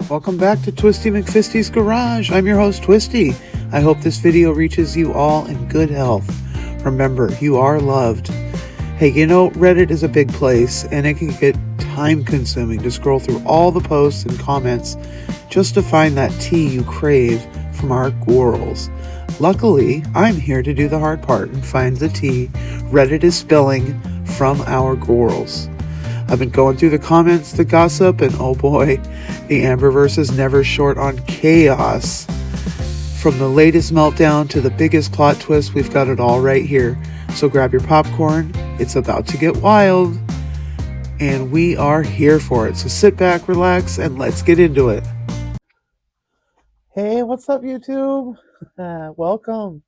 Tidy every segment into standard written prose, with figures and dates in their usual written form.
Welcome back to Twisty McFisty's Garage. I'm your host, Twisty. I hope this video reaches you all in good health. Remember, you are loved. Hey, Reddit is a big place, and it can get time-consuming to scroll through all the posts and comments just to find that tea you crave from our girls. Luckily, I'm here to do the hard part and find the tea Reddit is spilling from our girls. I've been going through the comments, the gossip, and oh boy, the Amberverse is never short on chaos. From the latest meltdown to the biggest plot twist, we've got it all right here. So grab your popcorn, it's about to get wild, and we are here for it. So sit back, relax, and let's get into it. Hey, what's up, YouTube? Welcome.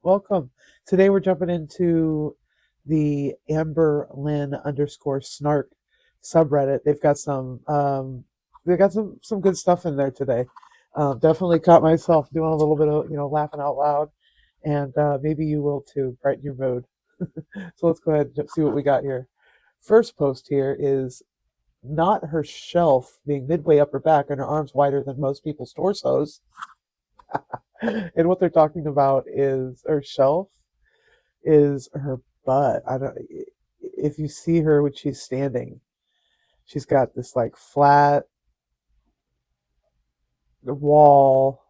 Today we're jumping into the Amberlynn_snark subreddit. They've got some good stuff in there today. Definitely caught myself doing a little bit of laughing out loud, and maybe you will too, brighten your mood. So let's go ahead and see what we got here. First post here is not her shelf being midway up her back and her arms wider than most people's torsos. And what they're talking about is her shelf is her butt. If you see her when she's standing, she's got this like flat wall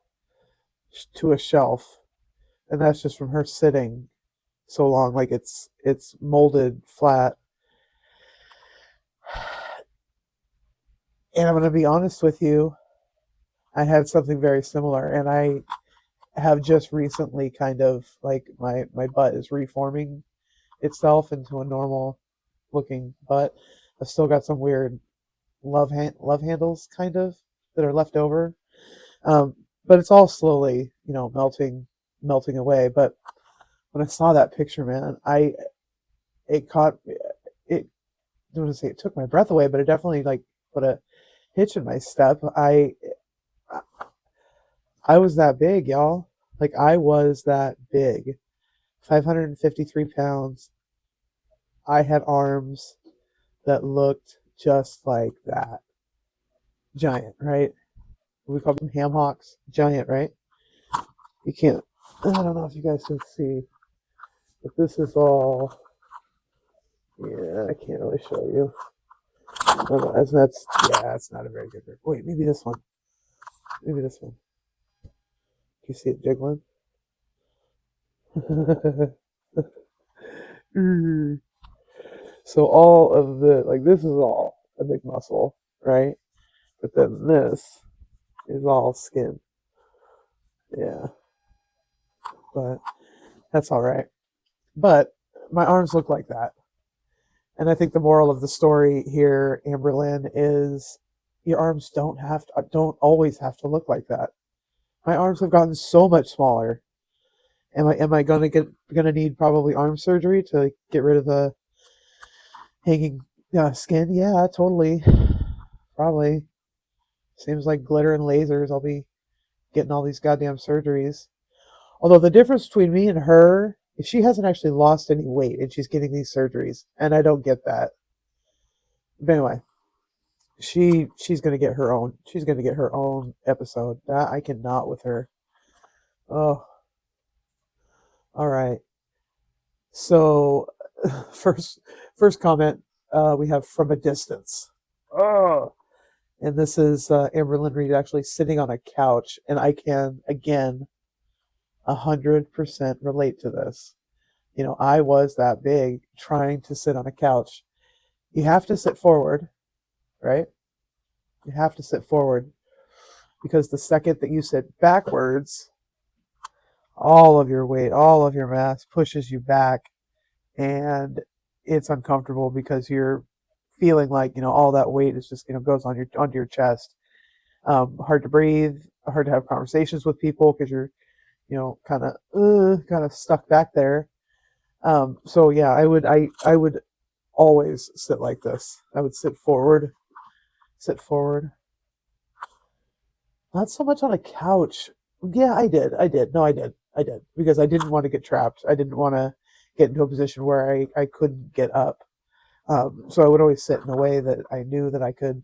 to a shelf, and that's just from her sitting so long, like it's molded flat. And I'm going to be honest with you, I had something very similar, and I have just recently kind of like my butt is reforming itself into a normal looking butt. I've still got some weird love handles kind of that are left over, but it's all slowly melting away. But when I saw that picture, man, it caught it. I don't want to say it took my breath away, but it definitely like put a hitch in my step. I was that big, y'all. Like I was that big, 553 pounds. I had arms that looked just like that. Giant, right? We call them ham hocks. Giant, right? You can't, I don't know if you guys can see, but this is all, yeah, I can't really show you. No, that's not a very good picture. Wait, maybe this one. Maybe this one. Can you see it jiggling? So all of this is all a big muscle, right? But then this is all skin. Yeah. But that's all right. But my arms look like that. And I think the moral of the story here, Amberlynn, is your arms don't always have to look like that. My arms have gotten so much smaller. Am I gonna need probably arm surgery to get rid of the hanging skin? Yeah, totally. Probably. Seems like glitter and lasers. I'll be getting all these goddamn surgeries. Although the difference between me and her is she hasn't actually lost any weight and she's getting these surgeries, and I don't get that. But anyway, she's gonna get her own. She's gonna get her own episode. I cannot with her. Oh, all right. So first comment we have from a distance. Oh, and this is Amberlynn Reed actually sitting on a couch, and I can again 100% relate to this. I was that big trying to sit on a couch. You have to sit forward, right? You have to sit forward because the second that you sit backwards, all of your weight, all of your mass pushes you back, and it's uncomfortable because you're feeling like all that weight is just goes on onto your chest. Hard to breathe, hard to have conversations with people because you're kind of stuck back there. So yeah, I would always sit like this. I would sit forward. Not so much on a couch. Yeah, I did. No, I did. Because I didn't want to get trapped. I didn't want to get into a position where I couldn't get up. So I would always sit in a way that I knew that I could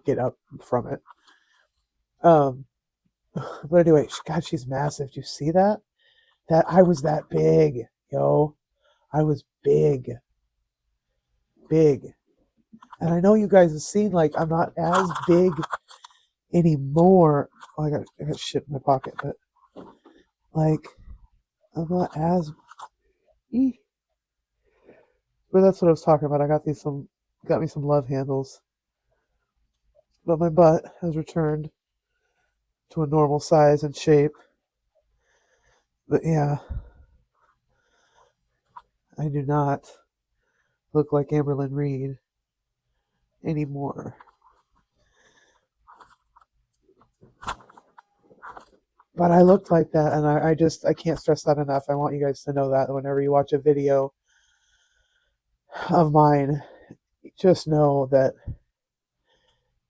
get up from it. Um, but anyway, God, she's massive. Do you see that? That I was that big, yo. I was big, big. And I know you guys have seen like I'm not as big anymore. Oh, I got shit in my pocket, but like I'm not as. But that's what I was talking about. I got me some love handles, but my butt has returned to a normal size and shape. But yeah, I do not look like Amberlyn Reed anymore. But I looked like that, and I can't stress that enough. I want you guys to know that whenever you watch a video of mine, just know that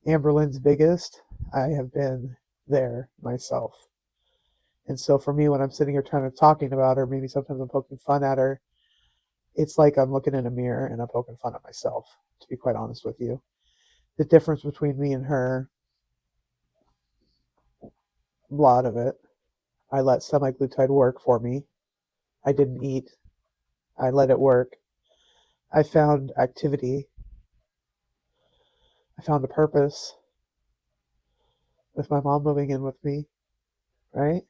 Amberlyn's biggest, I have been there myself. And so for me, when I'm sitting here trying to talking about her, maybe sometimes I'm poking fun at her, it's like I'm looking in a mirror and I'm poking fun at myself, to be quite honest with you. The difference between me and her, a lot of it, I let semaglutide work for me. I didn't eat. I let it work. I found activity. I found a purpose with my mom moving in with me, right?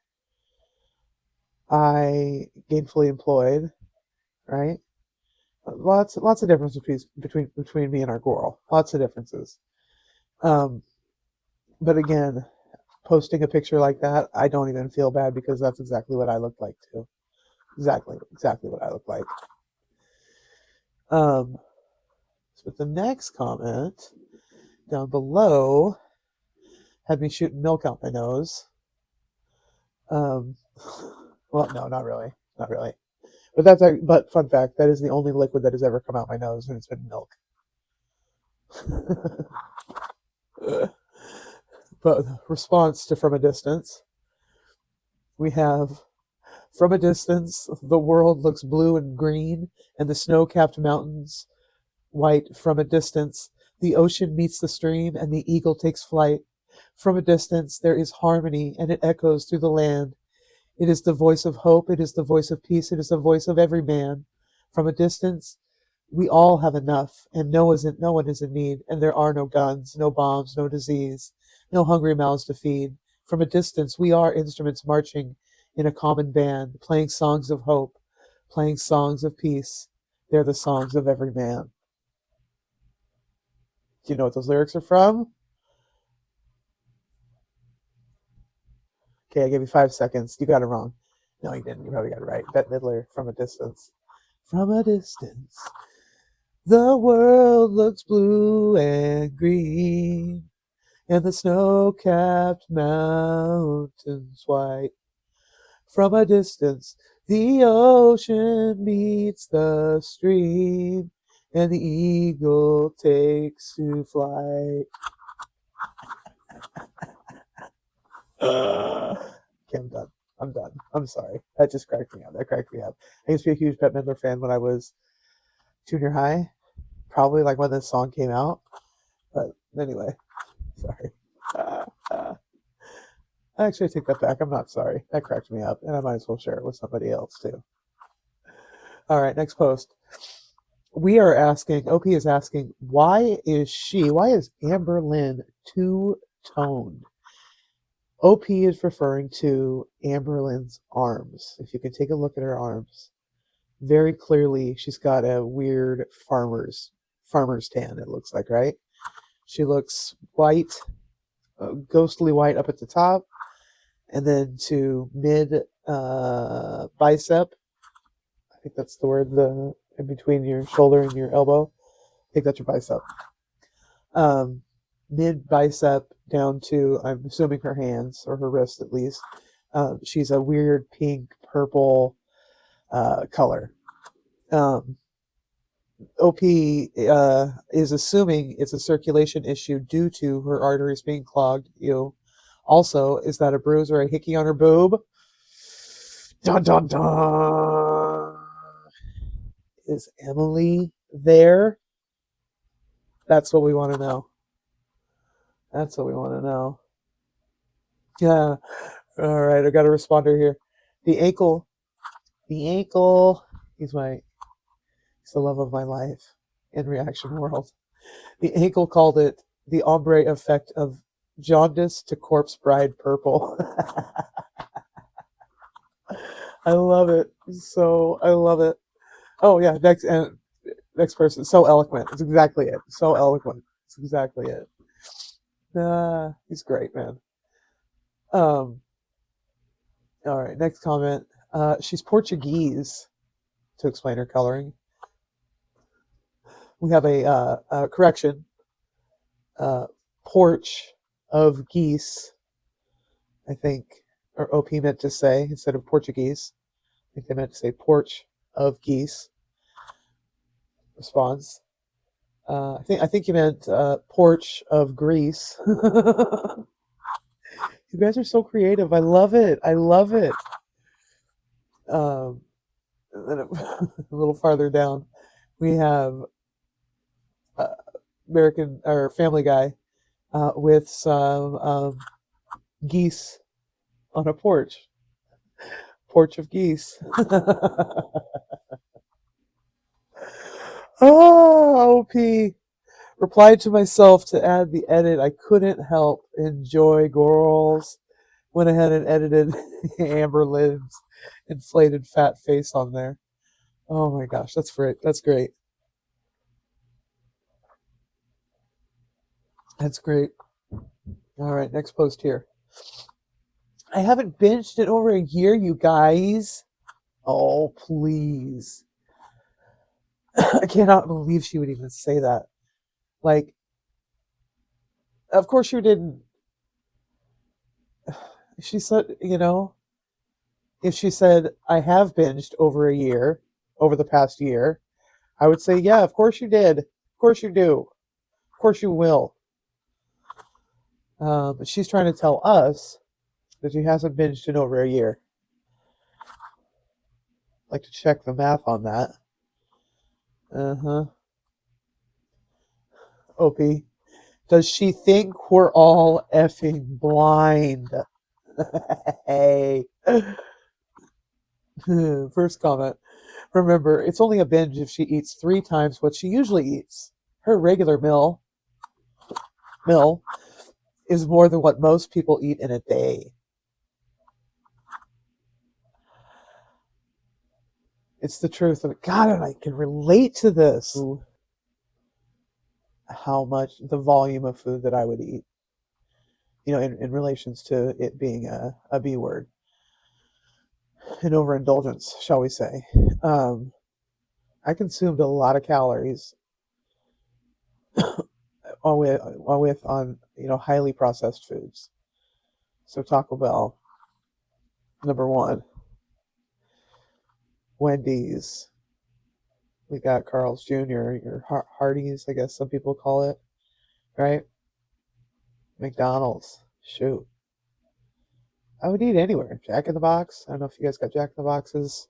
I gainfully employed, right? Lots of differences between me and our girl. Lots of differences. Um, but again, posting a picture like that, I don't even feel bad because that's exactly what I look like too. Exactly what I look like. So the next comment down below had me shooting milk out my nose. Well, no, not really, not really. But fun fact, that is the only liquid that has ever come out my nose, and it's been milk. But response to From a Distance, we have from a distance, the world looks blue and green, and the snow-capped mountains white. From a distance, the ocean meets the stream, and the eagle takes flight. From a distance, there is harmony, and it echoes through the land. It is the voice of hope, it is the voice of peace, it is the voice of every man. From a distance, we all have enough, and no one is in need, and there are no guns, no bombs, no disease, no hungry mouths to feed. From a distance, we are instruments marching in a common band, playing songs of hope, playing songs of peace. They're the songs of every man. Do you know what those lyrics are from? Okay, I gave you 5 seconds. You got it wrong. No, you didn't. You probably got it right. Bette Midler, From a Distance. From a distance, the world looks blue and green, and the snow-capped mountains white. From a distance, the ocean meets the stream, and the eagle takes to flight. Okay, I'm done. I'm done. I'm sorry. That just cracked me up. That cracked me up. I used to be a huge Bette Midler fan when I was junior high, probably like when this song came out. But anyway, sorry. Actually, I take that back. I'm not sorry. That cracked me up, and I might as well share it with somebody else too. All right, next post. We are asking, OP is asking, why is Amberlyn two-toned? OP is referring to Amberlyn's arms. If you can take a look at her arms, very clearly she's got a weird farmer's tan, it looks like, right? She looks white, ghostly white up at the top, and then to mid bicep. I think that's the word, the in between your shoulder and your elbow. I think that's your bicep. Mid bicep down to, I'm assuming, her hands or her wrists at least. She's a weird pink purple color. OP is assuming it's a circulation issue due to her arteries being clogged. Also, is that a bruise or a hickey on her boob? Dun dun dun. Is Emily there? That's what we want to know. That's what we want to know. Yeah. All right, I got a responder here. The ankle, the ankle. He's my, he's the love of my life in reaction world. The ankle called it the ombre effect of jaundice to corpse bride purple. I love it. So I love it. Oh yeah, next person. So eloquent. It's exactly it. So eloquent. It's exactly it. He's great, man. Um, all right, next comment. She's Portuguese to explain her coloring. We have a correction. Uh, porch of geese, I think, or OP meant to say instead of Portuguese. I think they meant to say porch of geese. Response. I think you meant porch of Greece. You guys are so creative. I love it. I love it. Um, and then a little farther down, we have uh, American or Family Guy with some geese on a porch. Porch of geese. Oh, OP. Replied to myself to add the edit. I couldn't help enjoy girls. Went ahead and edited Amber Lynn's inflated fat face on there. Oh my gosh, that's great. That's great. That's great. All right, next post here. I haven't binged in over a year, you guys. Oh, please. I cannot believe she would even say that. Like, of course you didn't. She said, if she said, I have binged over a year, over the past year, I would say, yeah, of course you did. Of course you do. Of course you will. But she's trying to tell us that she hasn't binged in over a year. I'd like to check the math on that. Uh huh. Opie. Does she think we're all effing blind? Hey. First comment. Remember, it's only a binge if she eats 3 times what she usually eats. Her regular meal is more than what most people eat in a day. It's the truth. And God, and I can relate to this. How much the volume of food that I would eat, in relations to it being a B word, an overindulgence, shall we say. Um, I consumed a lot of calories on highly processed foods. So Taco Bell, number one. Wendy's. We got Carl's Jr. Your Hardee's, I guess some people call it, right? McDonald's. Shoot, I would eat anywhere. Jack in the Box. I don't know if you guys got Jack in the Boxes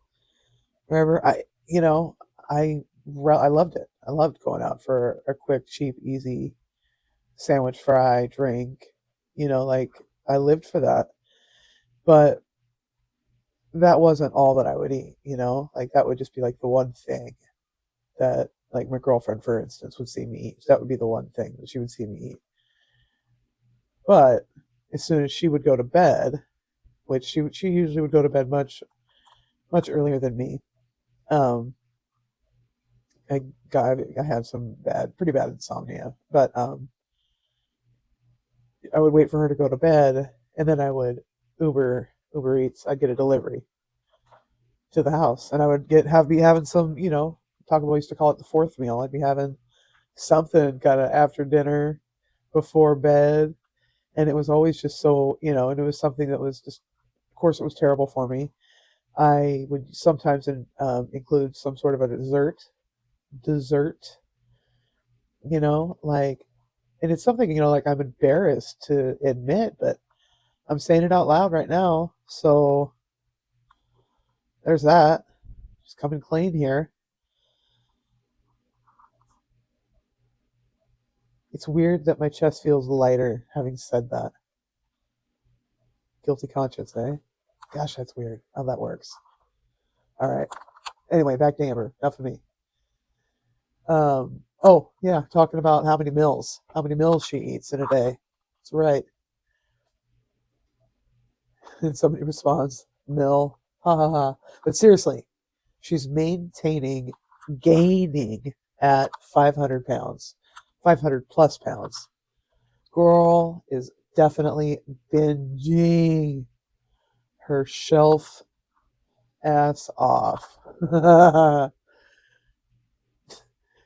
wherever. I loved it. I loved going out for a quick, cheap, easy sandwich, fry, drink. Like I lived for that. But that wasn't all that I would eat. Like that would just be like the one thing that, like my girlfriend, for instance, would see me eat. That would be the one thing that she would see me eat. But as soon as she would go to bed, which she usually would go to bed much earlier than me. Um, I had some pretty bad insomnia, but I would wait for her to go to bed, and then I would Uber Eats. I'd get a delivery to the house, and I would be having some, Taco Bell used to call it the fourth meal. I'd be having something kind of after dinner, before bed, and it was always just so, and it was something that was just, of course, it was terrible for me. I would sometimes include some sort of a dessert, like, and it's something, like I'm embarrassed to admit, but I'm saying it out loud right now. So there's that. Just coming clean here. It's weird that my chest feels lighter having said that. Guilty conscience, eh? Gosh, that's weird how that works. All right. Anyway, back to Amber. Enough of me. Oh, yeah, talking about how many meals she eats in a day. That's right. And somebody responds, mill, ha ha ha. But seriously, she's gaining at 500 pounds, 500 plus pounds. Girl is definitely binging her shelf ass off.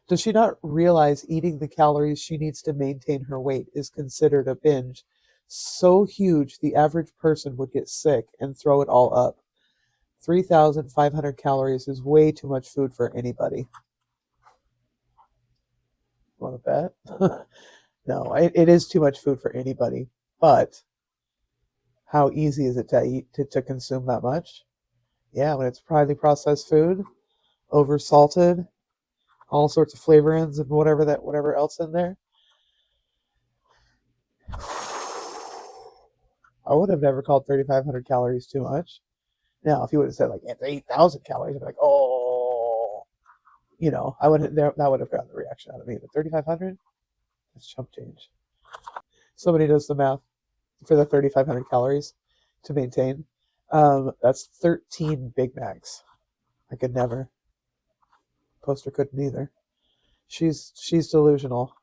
Does she not realize eating the calories she needs to maintain her weight is considered a binge so huge the average person would get sick and throw it all up? 3,500 calories is way too much food for anybody. Want to bet? No, it is too much food for anybody. But how easy is it to eat to consume that much? Yeah, when it's highly processed food, over salted, all sorts of flavorings and whatever else in there. I would have never called 3,500 calories too much. Now, if you would have said like 8,000 calories, I'd be like, oh, I would that would have gotten the reaction out of me. But 3,500, that's chump change. Somebody does the math for the 3,500 calories to maintain. That's 13 Big Macs. I could never. Poster couldn't either. She's delusional.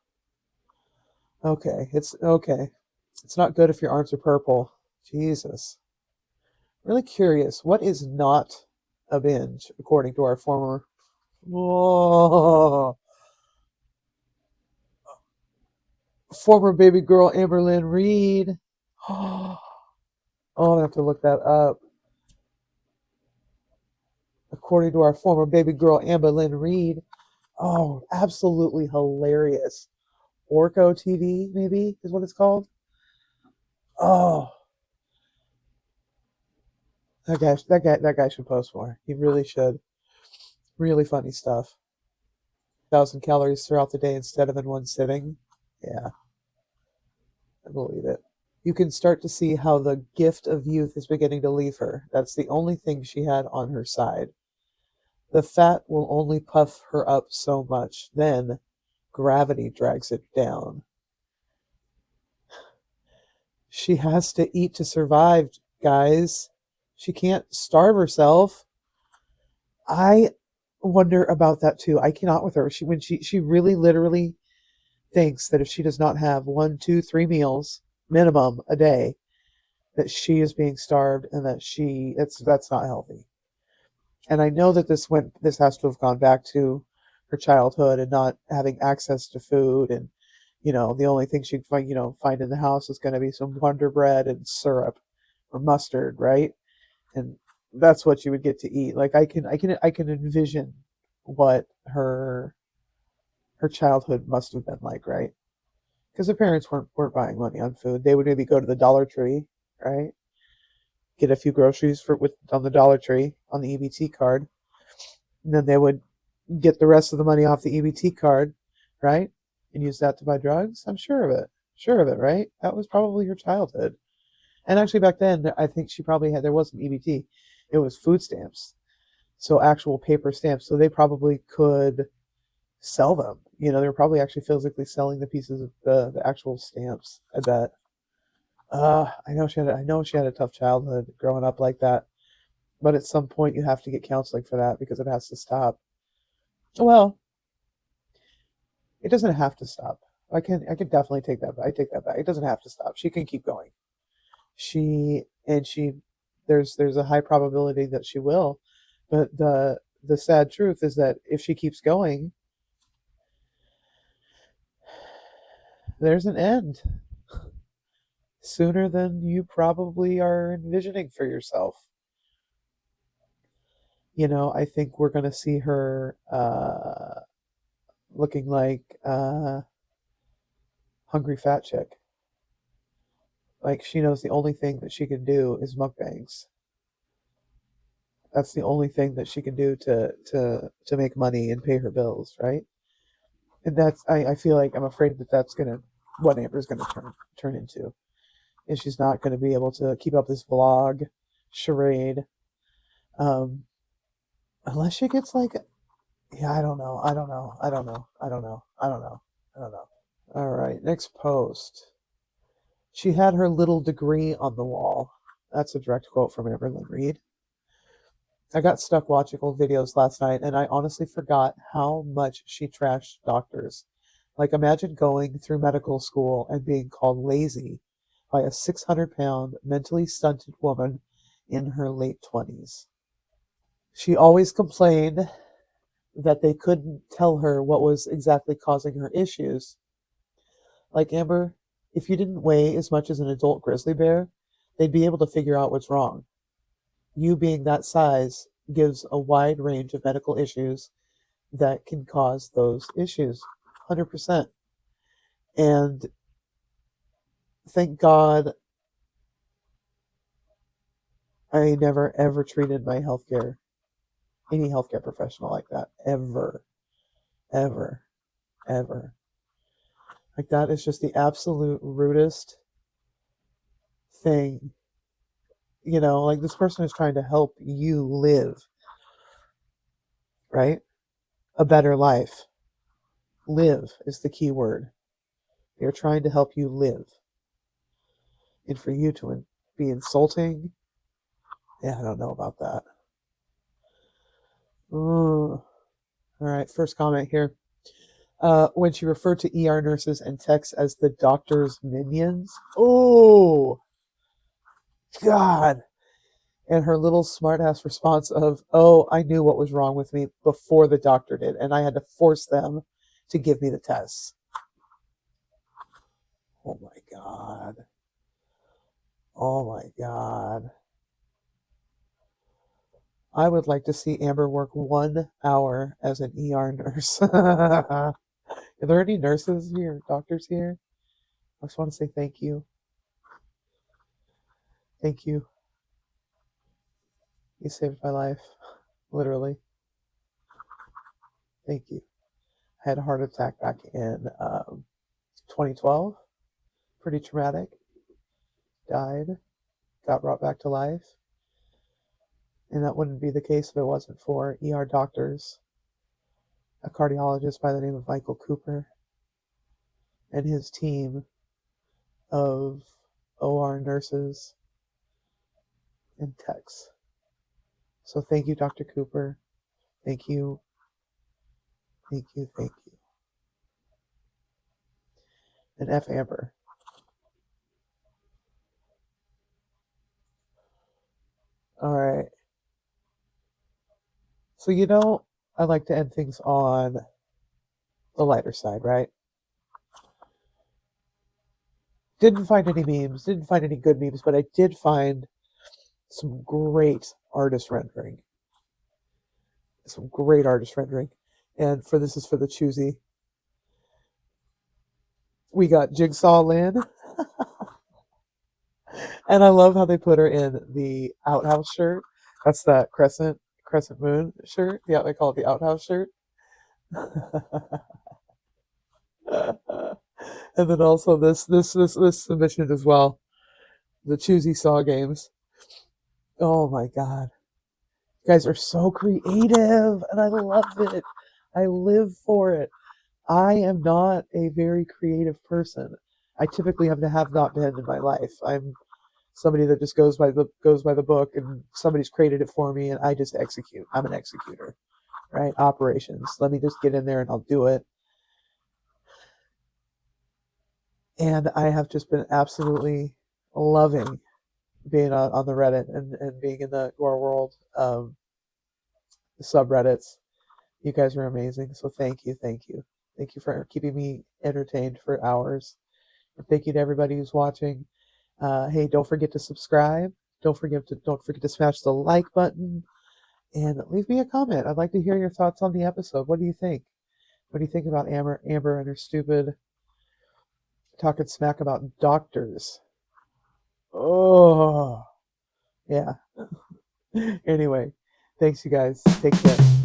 Okay, it's okay. It's not good if your arms are purple. Jesus. Really curious. What is not a binge, according to our whoa, former baby girl Amberlynn Reed? Oh, I'm gonna have to look that up. According to our former baby girl Amberlynn Reed. Oh, absolutely hilarious. Orco TV, maybe is what it's called. Oh, that guy should post more. He really should. Really funny stuff. 1,000 calories throughout the day instead of in one sitting. Yeah, I believe it. You can start to see how the gift of youth is beginning to leave her. That's the only thing she had on her side. The fat will only puff her up so much. Then gravity drags it down. She has to eat to survive, guys. She can't starve herself. I wonder about that too. I cannot with her. She really literally thinks that if she does not have 1, 2, 3 meals minimum a day, that she is being starved and that that's not healthy. And I know that this has to have gone back to her childhood and not having access to food, and the only thing she'd find in the house is going to be some Wonder Bread and syrup or mustard, right? And that's what she would get to eat. Like I can envision what her childhood must have been like, right? Because her parents weren't buying money on food. They would maybe go to the Dollar Tree, right? Get a few groceries on the Dollar Tree on the EBT card, and then they would get the rest of the money off the EBT card, right? And use that to buy drugs. I'm sure of it. Sure of it, right? That was probably her childhood. And actually, back then, I think she probably there wasn't EBT. It was food stamps. So actual paper stamps. So they probably could sell them. They were probably actually physically selling the pieces of the actual stamps. I bet. I know she had a tough childhood growing up like that. But at some point, you have to get counseling for that because it has to stop. Well, it doesn't have to stop. I can definitely take that back. I take that back. It doesn't have to stop. She can keep going. She and she there's a high probability that she will. But the sad truth is that if she keeps going, there's an end sooner than you probably are envisioning for yourself. I think we're going to see her looking like hungry fat chick. Like she knows the only thing that she can do is mukbangs. That's the only thing that she can do to make money and pay her bills, right? And I feel like I'm afraid that that's gonna what Amber's gonna turn into. and she's not going to be able to keep up this vlog charade, um, unless she gets like, yeah, I don't know, I don't know, I don't know, I don't know, I don't know, I don't know. All right, next post. She had her little degree on the wall. That's a direct quote from Amberlynn Reid. I got stuck watching old videos last night, and I honestly forgot how much she trashed doctors. Like, imagine going through medical school and being called lazy by a 600-pound, mentally stunted woman in her late 20s. She always complained that they couldn't tell her what was exactly causing her issues. Like, Amber, if you didn't weigh as much as an adult grizzly bear, they'd be able to figure out what's wrong. You being that size gives a wide range of medical issues that can cause those issues. 100%. And thank God I never ever treated any healthcare professional like that. Ever. Ever. Ever. Like, that is just the absolute rudest thing. You know, like, this person is trying to help you live, right? A better life. Live is the key word. They're trying to help you live. And for you to be insulting, yeah, I don't know about that. Ooh. All right, first comment here. When she referred to ER nurses and techs as the doctor's minions. Oh, God. And her little smartass response of, oh, I knew what was wrong with me before the doctor did, and I had to force them to give me the tests. Oh, my God. Oh, my God. I would like to see Amber work 1 hour as an ER nurse. Are there any nurses here, doctors here? I just want to say thank you. Thank you. You saved my life. Literally. Thank you. I had a heart attack back in 2012. Pretty traumatic. Died. Got brought back to life. And that wouldn't be the case if it wasn't for ER doctors. A cardiologist by the name of Michael Cooper and his team of OR nurses and techs. So thank you, Dr. Cooper. Thank you. Thank you. Thank you. And F. Amber. All right. So, you know, I like to end things on the lighter side, right? Didn't find any memes, didn't find any good memes, but I did find some great artist rendering. Some great artist rendering. And for this is for the choosy. We got Jigsaw Lynn. And I love how they put her in the outhouse shirt. That's that crescent moon shirt. Yeah, they call it the outhouse shirt. And then also this submission as well. The Choosy Saw games. Oh my god. You guys are so creative and I love it. I live for it. I am not a very creative person. I typically have not been in my life. I'm somebody that just goes by the book and somebody's created it for me and I just execute. I'm an executor. Right? Operations. Let me just get in there and I'll do it. And I have just been absolutely loving being on the Reddit and being in the Gore World subreddits. You guys are amazing. So thank you. Thank you for keeping me entertained for hours. And thank you to everybody who's watching. Hey, don't forget to subscribe. Don't forget to smash the like button and leave me a comment. I'd like to hear your thoughts on the episode. What do you think? What do you think about Amber and her stupid talking smack about doctors? Oh, yeah. Anyway, thanks you guys. Take care.